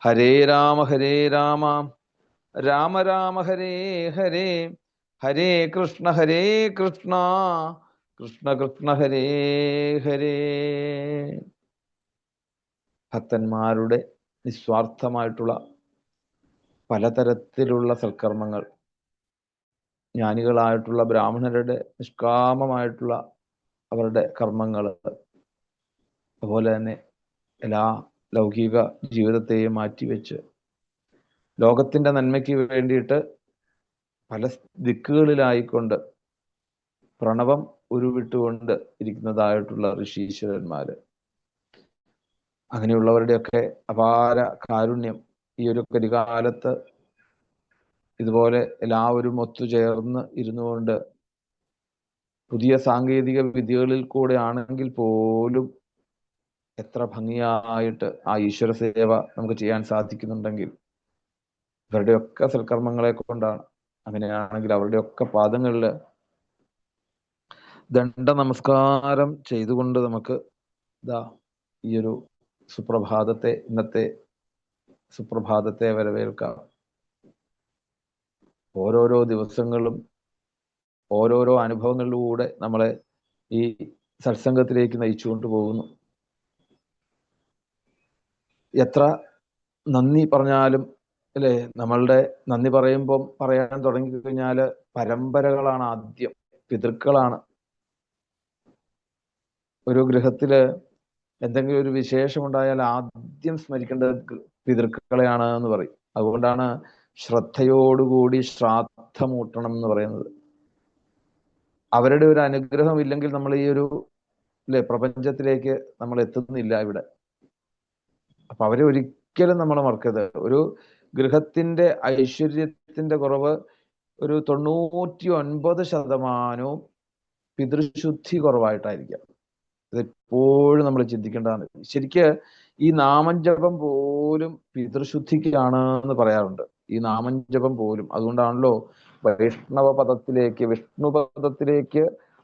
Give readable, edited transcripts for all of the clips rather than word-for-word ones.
ഹരേ രാമ രാമ രാമ ഹരേ ഹരേ, ഹരേ കൃഷ്ണ കൃഷ്ണ കൃഷ്ണ ഹരേ ഹരേ. ഭക്തന്മാരുടെ നിസ്വാർത്ഥമായിട്ടുള്ള പലതരത്തിലുള്ള സൽക്കർമ്മങ്ങൾ, ജ്ഞാനികളായിട്ടുള്ള ബ്രാഹ്മണരുടെ നിഷ്കാമമായിട്ടുള്ള അവരുടെ കർമ്മങ്ങൾ, അതുപോലെ തന്നെ എല്ലാ ലൗകിക ജീവിതത്തെയും മാറ്റിവെച്ച് ലോകത്തിന്റെ നന്മയ്ക്ക് വേണ്ടിയിട്ട് പല ദിക്കുകളിലായിക്കൊണ്ട് പ്രണവം ഉരുവിട്ടുകൊണ്ട് ഇരിക്കുന്നതായിട്ടുള്ള ഋഷീശ്വരന്മാര്, അങ്ങനെയുള്ളവരുടെയൊക്കെ അപാര കാരുണ്യം ഈ ഒരു കരികാലത്ത് ഇതുപോലെ എല്ലാവരും ഒത്തുചേർന്ന് ഇരുന്നുകൊണ്ട് പുതിയ സാങ്കേതിക വിദ്യകളിൽ കൂടെ ആണെങ്കിൽ പോലും എത്ര ഭംഗിയായിട്ട് ആ ഈശ്വര സേവ നമുക്ക് ചെയ്യാൻ സാധിക്കുന്നുണ്ടെങ്കിൽ ഇവരുടെയൊക്കെ സൽക്കർമ്മങ്ങളെ കൊണ്ടാണ്. അങ്ങനെയാണെങ്കിൽ അവരുടെയൊക്കെ പാദങ്ങളിൽ ദണ്ഡ നമസ്കാരം ചെയ്തുകൊണ്ട് നമുക്ക് ഈ ഒരു ഇന്നത്തെ സുപ്രഭാതത്തെ വരവേൽക്കാം. ഓരോരോ ദിവസങ്ങളും ഓരോരോ അനുഭവങ്ങളിലൂടെ നമ്മളെ ഈ സത്സംഗത്തിലേക്ക് നയിച്ചുകൊണ്ട് പോകുന്നു. എത്ര നന്ദി പറഞ്ഞാലും അല്ലേ, നമ്മളുടെ നന്ദി പറയുമ്പം പറയാൻ തുടങ്ങിക്കഴിഞ്ഞാൽ പരമ്പരകളാണ് ആദ്യം, പിതൃക്കളാണ്. ഒരു ഗൃഹത്തില് എന്തെങ്കിലും ഒരു വിശേഷമുണ്ടായാൽ ആദ്യം സ്മരിക്കേണ്ടത് പിതൃക്കളെയാണ് എന്ന് പറയും. അതുകൊണ്ടാണ് ശ്രദ്ധയോടുകൂടി ശ്രാദ്ധമൂട്ടണം എന്ന് പറയുന്നത്. അവരുടെ ഒരു അനുഗ്രഹം ഇല്ലെങ്കിൽ നമ്മൾ ഈ ഒരു പ്രപഞ്ചത്തിലേക്ക് നമ്മൾ എത്തുന്നില്ല ഇവിടെ. അപ്പൊ അവരെ ഒരിക്കലും നമ്മൾ മറക്കരുത്. ഒരു ഗൃഹത്തിന്റെ ഐശ്വര്യത്തിന്റെ കുറവ് ഒരു 99% പിതൃശുദ്ധി കുറവായിട്ടായിരിക്കാം. ഇതെപ്പോഴും നമ്മൾ ചിന്തിക്കേണ്ടതാണ്. ശരിക്ക് ഈ നാമജപം പോലും പിതൃശുദ്ധിക്കാണ് എന്ന് പറയാറുണ്ട്. ഈ നാമജപം പോലും. അതുകൊണ്ടാണല്ലോ വൈഷ്ണവ പദത്തിലേക്ക്, വിഷ്ണു പദത്തിലേക്ക്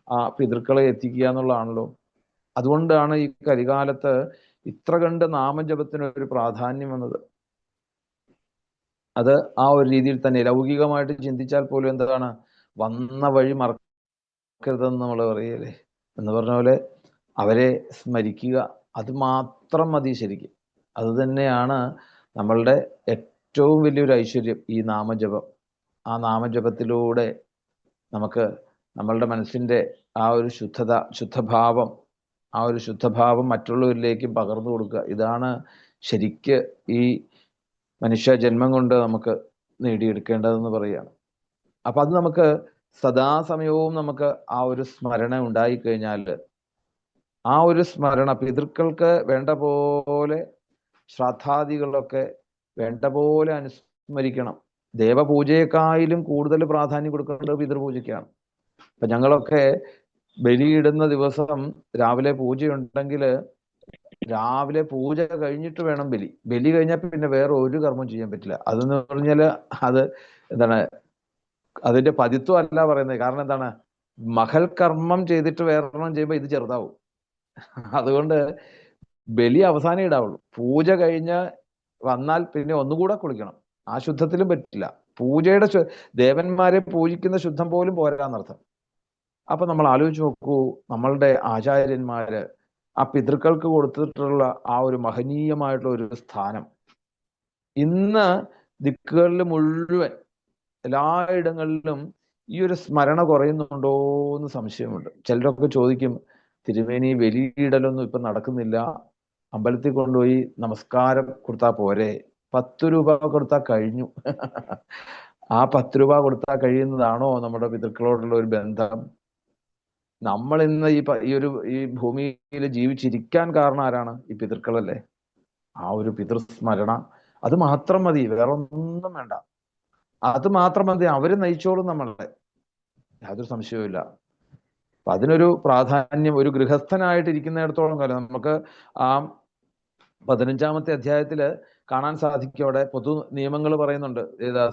ആ പിതൃക്കളെ എത്തിക്കുക എന്നുള്ളതാണല്ലോ. അതുകൊണ്ടാണ് ഈ കരികാലത്ത് ഇത്ര കണ്ട് നാമജപത്തിന് ഒരു പ്രാധാന്യം വന്നത്. അത് ആ ഒരു രീതിയിൽ തന്നെ ലൗകികമായിട്ട് ചിന്തിച്ചാൽ പോലും എന്താണ്, വന്ന വഴി മറക്കരുതെന്ന് നമ്മൾ പറയല്ലേ എന്ന് പറഞ്ഞ പോലെ അവരെ സ്മരിക്കുക, അത് മാത്രം മതി. ശരിക്കും അത് തന്നെയാണ് നമ്മളുടെ ഏറ്റവും വലിയൊരു ഐശ്വര്യം, ഈ നാമജപം. ആ നാമജപത്തിലൂടെ നമുക്ക് നമ്മളുടെ മനസ്സിന്റെ ആ ഒരു ശുദ്ധഭാവം മറ്റുള്ളവരിലേക്കും പകർന്നു കൊടുക്കുക. ഇതാണ് ശരിക്ക് ഈ മനുഷ്യ ജന്മം കൊണ്ട് നമുക്ക് നേടിയെടുക്കേണ്ടതെന്ന് പറയുകയാണ്. അപ്പൊ അത് നമുക്ക് സദാസമയവും നമുക്ക് ആ ഒരു സ്മരണ ഉണ്ടായിക്കഴിഞ്ഞാൽ, ആ ഒരു സ്മരണ പിതൃക്കൾക്ക് വേണ്ട പോലെ ശ്രാദ്ധാദികളൊക്കെ വേണ്ട പോലെ അനുസ്മരിക്കണം. ദേവപൂജയെക്കാളും കൂടുതൽ പ്രാധാന്യം കൊടുക്കേണ്ടത് പിതൃപൂജയ്ക്കാണ്. അപ്പൊ ഞങ്ങളൊക്കെ ബലിയിടുന്ന ദിവസം രാവിലെ പൂജയുണ്ടെങ്കിൽ രാവിലെ പൂജ കഴിഞ്ഞിട്ട് വേണം ബലി കഴിഞ്ഞാൽ പിന്നെ വേറെ ഒരു കർമ്മം ചെയ്യാൻ പറ്റില്ല. അതെന്ന് പറഞ്ഞാൽ അത് എന്താണ്, അതിന്റെ പതിത്വം അല്ല പറയുന്നത്. കാരണം എന്താണ്, മഹൽ കർമ്മം ചെയ്തിട്ട് വേറെണ്ണം ചെയ്യുമ്പോൾ ഇത് ചെറുതാവും. അതുകൊണ്ട് ബലി അവസാനം ഇടാവുള്ളൂ. പൂജ കഴിഞ്ഞ് വന്നാൽ പിന്നെ ഒന്നുകൂടെ കുളിക്കണം. ആ ശുദ്ധത്തിലും പറ്റില്ല. പൂജയുടെ ദേവന്മാരെ പൂജിക്കുന്ന ശുദ്ധം പോലും പോരാന്നർത്ഥം. അപ്പൊ നമ്മൾ ആലോചിച്ച് നോക്കൂ, നമ്മളുടെ ആചാര്യന്മാര് ആ പിതൃക്കൾക്ക് കൊടുത്തിട്ടുള്ള ആ ഒരു മഹനീയമായിട്ടുള്ള ഒരു സ്ഥാനം ഇന്ന് ദിക്കുകളിൽ മുഴുവൻ എല്ലായിടങ്ങളിലും ഈ ഒരു സ്മരണ കുറയുന്നുണ്ടോ എന്ന് സംശയമുണ്ട്. ചിലരൊക്കെ ചോദിക്കും, തിരുമേനി ബലിയിടലൊന്നും ഇപ്പൊ നടക്കുന്നില്ല, അമ്പലത്തിൽ കൊണ്ടുപോയി നമസ്കാരം കൊടുത്താൽ പോരെ, 10 രൂപ കൊടുത്താൽ കഴിഞ്ഞു. ആ 10 രൂപ കൊടുത്താൽ കഴിയുന്നതാണോ നമ്മുടെ പിതൃക്കളോടുള്ള ഒരു ബന്ധം? നമ്മൾ ഇന്ന് ഈ ഭൂമിയിൽ ജീവിച്ചിരിക്കാൻ കാരണം ആരാണ്? ഈ പിതൃക്കളല്ലേ. ആ ഒരു പിതൃസ്മരണ അത് മാത്രം മതി, വേറെ ഒന്നും വേണ്ട. അത് മാത്രം മതി, അവര് നയിച്ചോളും നമ്മളെ, യാതൊരു സംശയവുമില്ല. അപ്പൊ അതിനൊരു പ്രാധാന്യം ഒരു ഗൃഹസ്ഥനായിട്ടിരിക്കുന്നിടത്തോളം കാലം നമുക്ക് ആ 15-ാമത്തെ അധ്യായത്തില് കാണാൻ സാധിക്കും. അവിടെ പൊതു നിയമങ്ങൾ പറയുന്നുണ്ട്.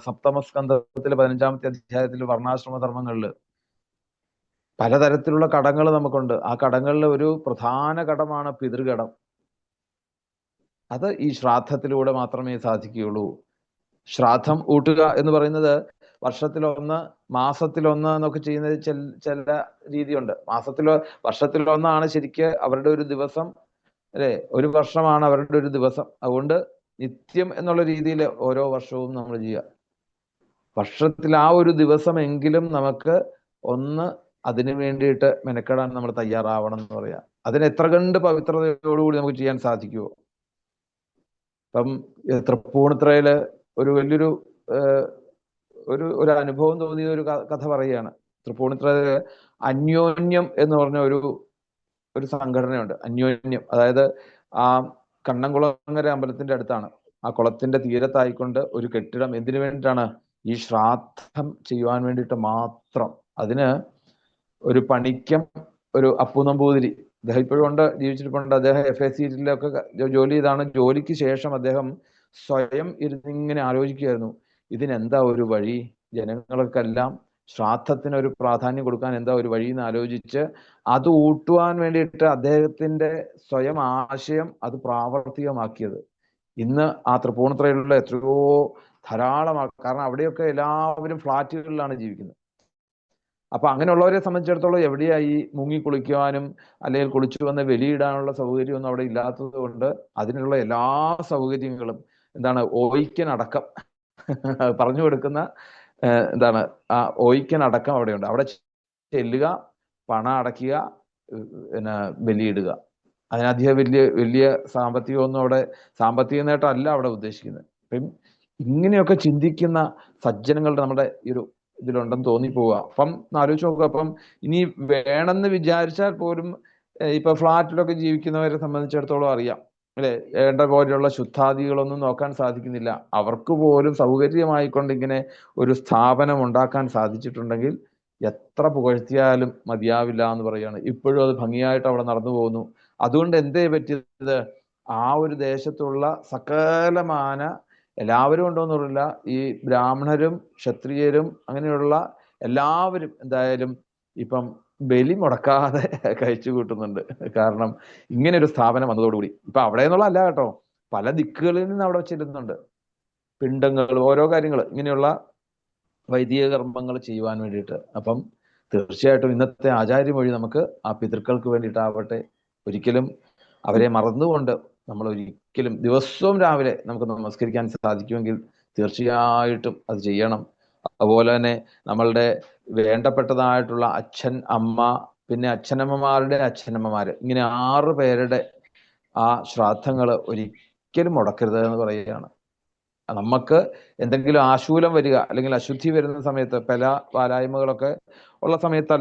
സപ്തമസ്കന്ധത്തിലെ 15-ാമത്തെ അധ്യായത്തിൽ വർണ്ണാശ്രമ ധർമ്മങ്ങളില് പലതരത്തിലുള്ള കടങ്ങൾ നമുക്കുണ്ട്. ആ കടങ്ങളിൽ ഒരു പ്രധാന കടമാണ് പിതൃകടം. അത് ഈ ശ്രാദ്ധത്തിലൂടെ മാത്രമേ സാധിക്കുകയുള്ളൂ. ശ്രാദ്ധം ഊട്ടുക എന്ന് പറയുന്നത് വർഷത്തിലൊന്ന്, മാസത്തിലൊന്ന് എന്നൊക്കെ ചെയ്യുന്ന ചില രീതിയുണ്ട്. വർഷത്തിലൊന്നാണ് ശരിക്ക് അവരുടെ ഒരു ദിവസം, അല്ലെ? ഒരു വർഷമാണ് അവരുടെ ഒരു ദിവസം. അതുകൊണ്ട് നിത്യം എന്നുള്ള രീതിയിൽ ഓരോ വർഷവും നമ്മൾ ചെയ്യുക. വർഷത്തിൽ ആ ഒരു ദിവസമെങ്കിലും നമുക്ക് ഒന്ന് അതിനു വേണ്ടിയിട്ട് മെനക്കെടാൻ നമ്മൾ തയ്യാറാവണം എന്ന് പറയാം. അതിന് എത്ര കണ്ട് പവിത്രതയോടുകൂടി നമുക്ക് ചെയ്യാൻ സാധിക്കുമോ? ഇപ്പം തൃപ്പൂണിത്തുറയില് ഒരു വലിയൊരു ഒരു അനുഭവം തോന്നിയ ഒരു കഥ പറയുകയാണ്. തൃപ്പൂണിത്തുറയില് അന്യോന്യം എന്ന് പറഞ്ഞ ഒരു സംഘടനയുണ്ട്. അന്യോന്യം, അതായത് ആ കണ്ണംകുളങ്ങര അമ്പലത്തിന്റെ അടുത്താണ്. ആ കുളത്തിന്റെ തീരത്തായിക്കൊണ്ട് ഒരു കെട്ടിടം. എന്തിനു വേണ്ടിയിട്ടാണ്? ഈ ശ്രാദ്ധം ചെയ്യുവാൻ വേണ്ടിയിട്ട് മാത്രം. അതിന് ഒരു പണിക്കം, ഒരു അപ്പു നമ്പൂതിരി, അദ്ദേഹം ഇപ്പോഴും ഉണ്ട്, ജീവിച്ചിരിപ്പുണ്ട്. അദ്ദേഹം FACയിലൊക്കെ ജോലി ചെയ്താണ്. ജോലിക്ക് ശേഷം അദ്ദേഹം സ്വയം ഇരുന്നിങ്ങനെ ആലോചിക്കുകയായിരുന്നു, ഇതിനെന്താ ഒരു വഴി? ജനങ്ങൾക്കെല്ലാം ശ്രാദ്ധത്തിന് ഒരു പ്രാധാന്യം കൊടുക്കാൻ എന്താ ഒരു വഴി എന്ന് ആലോചിച്ച് അത് ഊട്ടുവാൻ വേണ്ടിയിട്ട് അദ്ദേഹത്തിന്റെ സ്വയം ആശയം അത് പ്രാവർത്തികമാക്കിയത്. ഇന്ന് ആ തൃപ്പൂണിത്തുറയിലുള്ള എത്രയോ ധാരാളം കാരണം അവിടെയൊക്കെ എല്ലാവരും ഫ്ലാറ്റുകളിലാണ് ജീവിക്കുന്നത്. അപ്പൊ അങ്ങനെയുള്ളവരെ സംബന്ധിച്ചിടത്തോളം എവിടെയായി മുങ്ങി കുളിക്കുവാനും അല്ലെങ്കിൽ കുളിച്ചു വന്ന് വെളിയിടാനുള്ള സൗകര്യമൊന്നും അവിടെ ഇല്ലാത്തത് കൊണ്ട് അതിനുള്ള എല്ലാ സൗകര്യങ്ങളും എന്താണ്, ഓയിക്കനടക്കം പറഞ്ഞു കൊടുക്കുന്ന എന്താണ്, ആ ഓയിക്കനടക്കം അവിടെയുണ്ട്. അവിടെ ചെല്ലുക, പണം അടയ്ക്കുക, പിന്നെ ബലിയിടുക. അതിനധികം വലിയ സാമ്പത്തികമൊന്നും അവിടെ, സാമ്പത്തിക നേട്ടമല്ല അവിടെ ഉദ്ദേശിക്കുന്നത്. അപ്പം ഇങ്ങനെയൊക്കെ ചിന്തിക്കുന്ന സജ്ജനങ്ങളുടെ നമ്മുടെ ഈ ഒരു ഇതിലുണ്ടെന്ന് തോന്നിപ്പോവുക. അപ്പം ആലോചിച്ച് നോക്കുക. അപ്പം ഇനി വേണമെന്ന് വിചാരിച്ചാൽ പോലും ഇപ്പൊ ഫ്ലാറ്റിലൊക്കെ ജീവിക്കുന്നവരെ സംബന്ധിച്ചിടത്തോളം അറിയാം, അല്ലെ? വേണ്ട പോലെയുള്ള ശുദ്ധാദികളൊന്നും നോക്കാൻ സാധിക്കുന്നില്ല. അവർക്ക് പോലും സൗകര്യമായിക്കൊണ്ട് ഇങ്ങനെ ഒരു സ്ഥാപനം ഉണ്ടാക്കാൻ സാധിച്ചിട്ടുണ്ടെങ്കിൽ എത്ര പുകഴ്ത്തിയാലും മതിയാവില്ല എന്ന് പറയുകയാണ്. ഇപ്പോഴും അത് ഭംഗിയായിട്ട് അവിടെ നടന്നു പോകുന്നു. അതുകൊണ്ട് എന്തേ പറ്റിയത്? ആ ഒരു ദേശത്തുള്ള സകലമാന എല്ലാവരും ഉണ്ടോയെന്നില്ല, ഈ ബ്രാഹ്മണരും ക്ഷത്രിയരും അങ്ങനെയുള്ള എല്ലാവരും എന്തായാലും ഇപ്പം ബലി മുടക്കാതെ കഴിച്ചു കൂട്ടുന്നുണ്ട്. കാരണം ഇങ്ങനെ ഒരു സ്ഥാപനം വന്നതോടുകൂടി. ഇപ്പൊ അവിടെ നിന്നുള്ള അല്ല കേട്ടോ, പല ദിക്കുകളിൽ നിന്ന് അവിടെ ചെല്ലുന്നുണ്ട് പിണ്ടങ്ങൾ, ഓരോ കാര്യങ്ങൾ, ഇങ്ങനെയുള്ള വൈദിക കർമ്മങ്ങൾ ചെയ്യുവാൻ വേണ്ടിയിട്ട്. അപ്പം തീർച്ചയായിട്ടും ഇന്നത്തെ ആചാര്യം വഴി നമുക്ക് ആ പിതൃക്കൾക്ക് വേണ്ടിയിട്ടാവട്ടെ, ഒരിക്കലും അവരെ മറന്നുകൊണ്ട് നമ്മൾ ഒരിക്കലും ദിവസവും രാവിലെ നമുക്ക് നമസ്കരിക്കാൻ സാധിക്കുമെങ്കിൽ തീർച്ചയായിട്ടും അത് ചെയ്യണം. അതുപോലെ തന്നെ നമ്മളുടെ വേണ്ടപ്പെട്ടതായിട്ടുള്ള അച്ഛൻ, അമ്മ, പിന്നെ അച്ഛനമ്മമാരുടെ അച്ഛനമ്മമാര്, ഇങ്ങനെ 6 പേരുടെ ആ ശ്രാദ്ധങ്ങൾ ഒരിക്കലും മുടക്കരുത് എന്ന് പറയുകയാണ്. നമുക്ക് എന്തെങ്കിലും ആശൂലം വരിക അല്ലെങ്കിൽ അശുദ്ധി വരുന്ന സമയത്ത്, പല വാലായ്മകളൊക്കെ ഉള്ള സമയത്ത്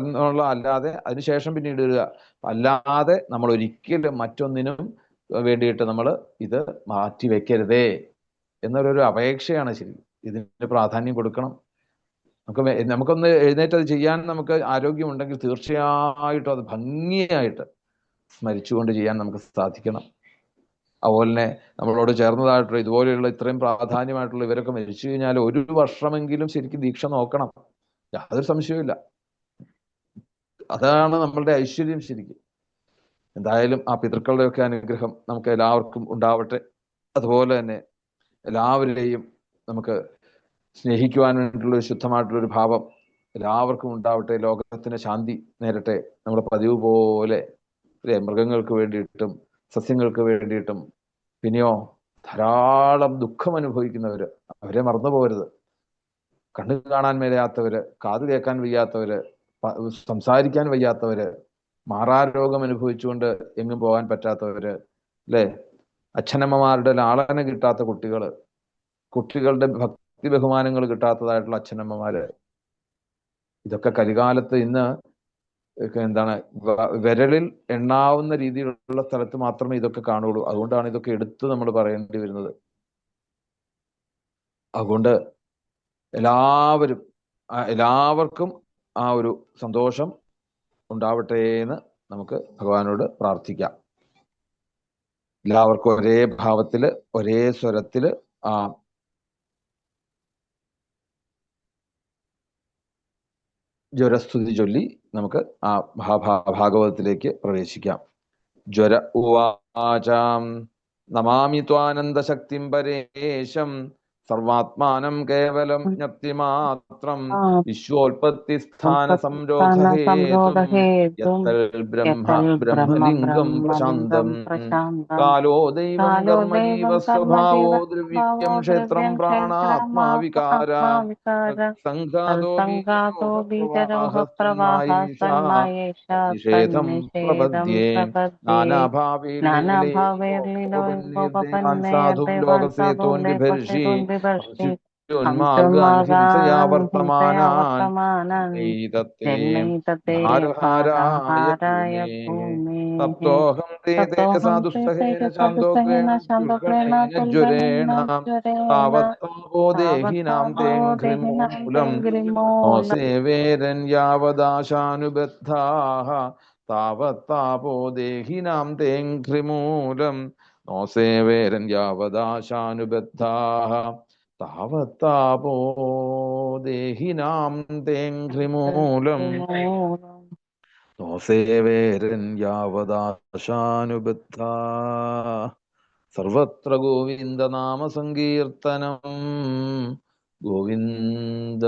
അല്ലാതെ അതിനുശേഷം പിന്നീട് ഇടുക, അല്ലാതെ നമ്മൾ ഒരിക്കലും മറ്റൊന്നിനും വേണ്ടിയിട്ട് നമ്മൾ ഇത് മാറ്റി വെക്കരുതേ എന്നൊരു അപേക്ഷയാണ്. ശരി, ഇതിന് പ്രാധാന്യം കൊടുക്കണം. നമുക്കൊന്ന് എഴുന്നേറ്റ് അത് ചെയ്യാൻ നമുക്ക് ആരോഗ്യമുണ്ടെങ്കിൽ തീർച്ചയായിട്ടും അത് ഭംഗിയായിട്ട് സ്മരിച്ചുകൊണ്ട് ചെയ്യാൻ നമുക്ക് സാധിക്കണം. അതുപോലെ തന്നെ നമ്മളോട് ചേർന്നതായിട്ടുള്ള ഇതുപോലെയുള്ള ഇത്രയും പ്രാധാന്യമായിട്ടുള്ള ഇവരൊക്കെ മരിച്ചു കഴിഞ്ഞാൽ 1 വർഷമെങ്കിലും ശരിക്കും ദീക്ഷ നോക്കണം. യാതൊരു സംശയവുമില്ല. അതാണ് നമ്മളുടെ ഐശ്വര്യം ശരിക്കും. എന്തായാലും ആ പിതൃക്കളുടെയൊക്കെ അനുഗ്രഹം നമുക്ക് എല്ലാവർക്കും ഉണ്ടാവട്ടെ. അതുപോലെ തന്നെ എല്ലാവരുടെയും നമുക്ക് സ്നേഹിക്കുവാൻ വേണ്ടിയിട്ടുള്ള ഒരു ശുദ്ധമായിട്ടുള്ളൊരു ഭാവം എല്ലാവർക്കും ഉണ്ടാവട്ടെ. ലോകത്തിന് ശാന്തി നേരട്ടെ. നമ്മുടെ പതിവ് പോലെ, അല്ലെ, മൃഗങ്ങൾക്ക് വേണ്ടിയിട്ടും സസ്യങ്ങൾക്ക് വേണ്ടിയിട്ടും, പിന്നെയോ ധാരാളം ദുഃഖം അനുഭവിക്കുന്നവര്, അവരെ മറന്നു പോകരുത്. കണ്ണു കാണാൻ മേലാത്തവര്, കാത് കേൾക്കാൻ വയ്യാത്തവര്, സംസാരിക്കാൻ വയ്യാത്തവര്, മാറാരോഗം അനുഭവിച്ചുകൊണ്ട് എങ്ങും പോകാൻ പറ്റാത്തവര്, അല്ലെ, അച്ഛനമ്മമാരുടെ ലാളന കിട്ടാത്ത കുട്ടികള്, കുട്ടികളുടെ ഭക്തി ബഹുമാനങ്ങൾ കിട്ടാത്തതായിട്ടുള്ള അച്ഛനമ്മമാര്, ഇതൊക്കെ കലികാലത്ത് ഇന്ന് എന്താണ്, വിരലിൽ എണ്ണാവുന്ന രീതിയിലുള്ള സ്ഥലത്ത് മാത്രമേ ഇതൊക്കെ കാണുള്ളൂ. അതുകൊണ്ടാണ് ഇതൊക്കെ എടുത്ത് നമ്മൾ പറയേണ്ടി വരുന്നത്. അതുകൊണ്ട് എല്ലാവർക്കും ആ ഒരു സന്തോഷം ഉണ്ടാവട്ടെ എന്ന് നമുക്ക് ഭഗവാനോട് പ്രാർത്ഥിക്കാം. എല്ലാവർക്കും ഒരേ ഭാവത്തില്, ഒരേ സ്വരത്തില് ആ ജ്വരസ്തുതി ചൊല്ലി നമുക്ക് ആ ഭാഗവതത്തിലേക്ക് പ്രവേശിക്കാം. ജ്വര ഉവാചാം നമാമി ത്വാനന്ദശക്തിം പരേശം സർവാത്മാനം കേവലം ജ്ഞപ്തിമാത്രം വിശ്വോൽപത്തിസ്ഥാന സംരോധഹേതും യത്തൽ ബ്രഹ്മലിംഗം പ്രശാന്തം കാലോ ദൈവം കർമ്മ ജീവസ്വഭാവോ ദ്രവ്യം ക്ഷേത്രം പ്രാണാത്മാ വികാര സംഘാതോ ബീജരോഹപ്രവാഹസ്തന്മായേഷ നിഷേധം പ്രപദ്യേ നാനാഭാവേർലീലോപന്യദേവാൻ സാധും ലോകസേതോൻ ബിഭർഷി ഉന്മാർഗാൻ ഹിംസയാ വർത്തമാനാൻ ഭാരഹാരായ ഭൂമേ തപ്തോഹം തേ തേജസാദുസ്സഹേന ശാന്തോക്രേണ ദുർഘടേന ജ്വരേണ താവത്താപോ ദേഹിനാം തേഘ്രിമൂലം നോസേവേരൻ യാവദാശാനുബദ്ധാഃ താവത്താപോ ദേഹിനാം തേഘ്രിമൂലം നോസേവേരൻ യാവദാശാനുബദ്ധാഃ താവത്താപോ ദേഹിനാം തേഘ്രിമൂലം നോസേവേരൻ യാവദാശാനുബദ്ധാ. സർവത്ര ഗോവിന്ദനാമ സങ്കീർത്തനം. ഗോവിന്ദ